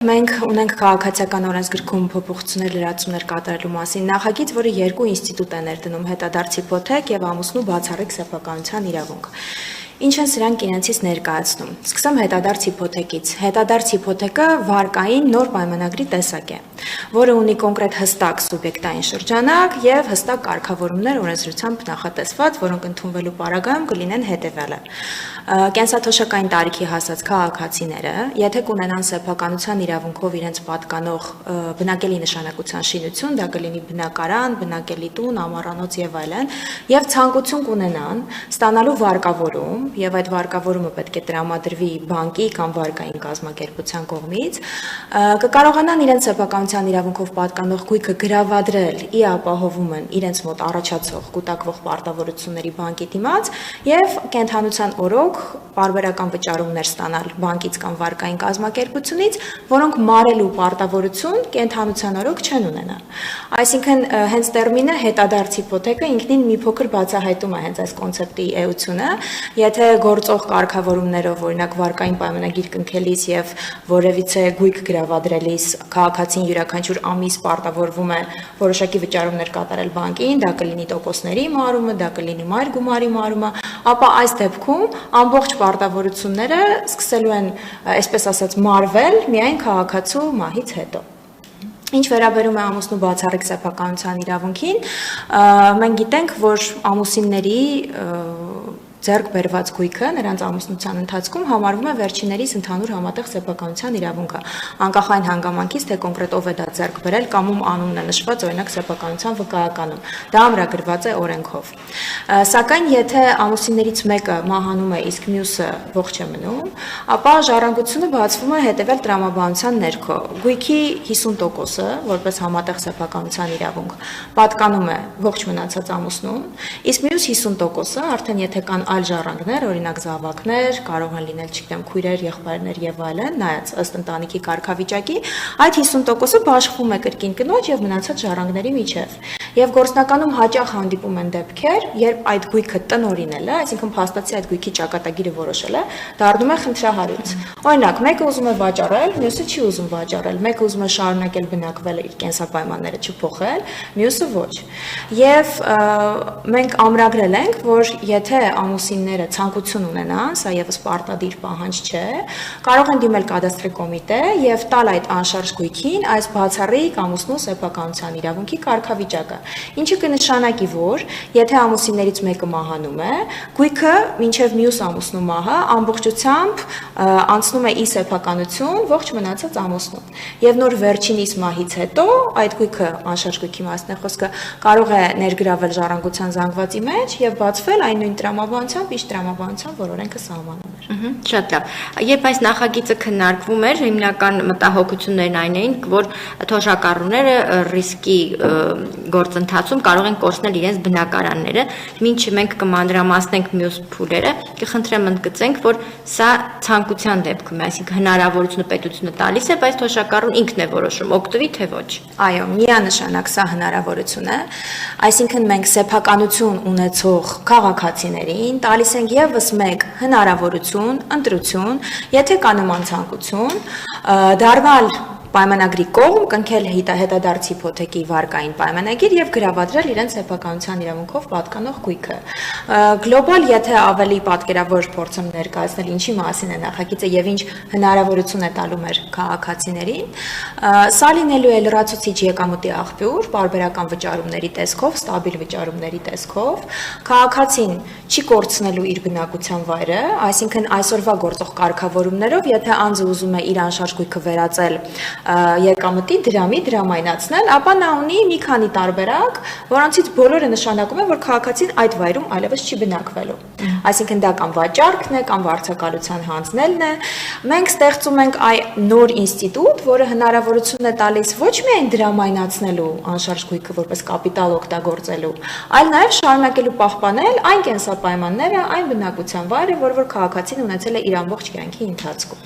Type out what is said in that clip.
Մենք ունենք քաղաքացիական օրենսգրքում փոփոխություններ լրացումներ կատարելու մասին նախագիծ, որը երկու ինստիտուտ է ներդնում՝ հետադարձ հիփոթեք եւ ամուսնու բացառիկ սեփականության իրավունք։ Ինչ են սրանք իրենցից ներկայացնում։ Սկսեմ հետադարձ հիփոթեկից։ Հետադարձ հիփոթեկը վարկային նոր պայմանագրի տեսակ է, որը ունի կոնկրետ հստակ սուբյեկտային շրջանակ եւ հստակ կարգավորումներ օրենսդրությամբ նախատեսված, որոնք ընդունվելու պարագայում կլինեն հետեւյալը։ Կենսաթոշակային տարիքի հասած քաղաքացիները, եթե կունենան սեփականության իրավունքով իրենց պատկանող բնակելի նշանակության շինություն, դա կլինի բնակարան, բնակելի տուն, ամառանոց եւ այլն, եւ ցանկություն կունենան ստանալու վարկավորում, եւ այդ վարկավորումը պետք է տրամադրվի բանկի կամ վարկային կազմակերպության կողմից, կկարողանան իրենց սեփականության իրավունքով պատկանող գույքը գրավադրել ի ապահովումն իրենց մոտ առաջացող կուտակվող պարտավորությունների բանկի դիմաց եւ կենթանության օրոք պարբերական վճարումներ ստանալ բանկից կամ վարկային կազմակերպությունից, որոնք մարելու պարտավորություն կենթանության օրոք չեն ունենա։ Այսինքն հենց տերմինը հետադարձ հիփոթեկը ինքնին մի փոքր բացահայտում է հենց այս կոնցեպտի էությունը, եթե գործող կարգավորումներով, օրինակ վարկային պայմանագիր կնքելիս եւ որևիցե գույք գրավադրելիս քաղաքացին յուրաքանչյուր ամիս պարտավորվում է որոշակի վճարումներ կատարել բանկին, դա կլինի տոկոսների մարումը, դա կլինի մայր գումարի մարումը, ապա այս դեպքում ամբողջ պարտավորությունները սկսելու են, այսպես ասած, մարվել միայն քաղաքացու մահից հետո։ Ինչ վերաբերում է ամուսնու բացառիկ սեփականության իրավունքին, մենք գիտենք, որ ամուսինների ձեռք բերված գույքը նրանց ամուսնության ընթացքում համարվում է վերջիններիս ընդհանուր համատեղ սեփականության իրավունքը, անկախ այն հանգամանքից, թե կոնկրետ ով է դա ձեռք բերել կամ ում անունն է նշված, օրինակ սեփականության վկայականում։ Դա ամրագրված է օրենքով։ Սակայն եթե ամուսիններից մեկը մահանում է, իսկ մյուսը ողջ է մնում, ապա ժառանգությունը բացվում է հետևյալ տրամաբանության ներքո։ Գույքի 50%-ը, որպես համատեղ սեփականության իրավունք, պատկանում է ողջ մնացած ամուսնուն, իսկ մյուս 50%-ը արդեն եթե կան այլ ժառանգներ, օրինակ զավակներ, կարող են լինել, չգիտեմ, քույրեր, եղբայրներ եւ այլն, նայած ըստ ընտանիքի կարգավիճակի, այդ 50%-ը բաշխվում է կրկին կնոջ եւ մնացած ժառանգների միջեւ։ Եվ գործնականում հաճախ հանդիպում են դեպքեր, երբ այդ գույքը տնօրինելը, այսինքն փաստացի այդ գույքի ճակատագիրը որոշելը, դառնում է խնդրահարույց։ Օրինակ, մեկը ուզում է վաճառել, մյուսը չի ուզում վաճառել, մեկը ուզում է շարունակել բնակվել իր կենսապայմանները չփոխել, մյուսը ոչ։ Եվ մենք ամրագրել ենք, որ եթե ամուսինները ցանկություն ունենան, սա եւս պարտադիր պահանջ չէ, կարող են դիմել կադաստրի կոմիտե եւ տալ այդ անշարժ գույքին այս բացառիկ ամուսնու սեփականության իրավունքի կարգավիճակը, ինչը կնշանակի, որ եթե ամուսիններից մեկը մահանում է, գույքը մինչեւ մյուս ամուսնու մահը ամբողջությամբ անցնում է ի սեփականություն ողջ մնացած ամուսնուն։ Եվ նոր վերջինիս մահից հետո այդ գույքը, անշարժ գույքի մասն է խոսքը, կարող է ներգրավել ժառանգության զանգվածի մեջ եւ բացվել այն նույն տրամաբանությամբ, իշ տրամաբանությամբ, որ օրենքը սահմանում էր։ Շատ լավ։ Երբ այս նախագիծը քննարկվում էր, հիմնական մտահոգություններն այն էին, որ թոշակառուները ռիսկի գործընթացում կարող են կորցնել իրենց բնակարանները, մինչ մենք կմանրամասնենք մյուս փուլերը, կխնդրեմ ընդգծենք, որ սա ցանկության դեպքում է, այսինքն հնարավորությունը պետությունը տալիս է, բայց թոշակառուն ինքն է որոշում, օգտվի թե ոչ։ Այո, միանշանակ սա հնարավորություն է, այսինքն մենք սեփականություն ունեցող քաղաքացիներին տալիս ենք եւս մեկ հնարավորություն, ընտրություն, եթե կա նման ցանկություն, դառնալ պայմանագրի կողմ, կնքել հետադարձ հիփոթեկի վարկային պայմանագիր եւ գրավադրել իրենց սեփականության իրավունքով պատկանող գույքը։ Գլոբալ, եթե ավելի պատկերավոր փորձեմ ներկայացնել ինչի մասին է նախագիծը եւ ինչ հնարավորություն է տալու մեր քաղաքացիներին, սա լինելու է լրացուցիչ եկամուտի աղբյուր, պարբերական վճարումների տեսքով, ստաբիլ վճարումների տեսքով, քաղաքացին չի կորցնելու իր բնակության վայրը, այսինքն այսօրվա գործող կարգավորումներով, եթե անձը ուզում է իր անշարժ գույքը վերածել եկամտի դրամայնացնել, ապա նա ունի մի քանի տարբերակ, որոնցից բոլորը նշանակում են, որ քաղաքացին այդ վայրում այլևս չի բնակվելու։ Այսինքն դա կամ վաճառքն է, կամ վարձակալության հանձնելն է։ Մենք ստեղծում ենք նոր ինստիտուտ, որը հնարավորություն է տալիս ոչ միայն դրամայնացնելու անշարժ գույքը որպես կապիտալ օգտագործելու, այլ նաև շարունակելու պահպանել այն կենսապայմանները, այն բնակության վայրը, որ քաղաքացին ունեցել է իր ամբողջ կյանքի ընթացքում։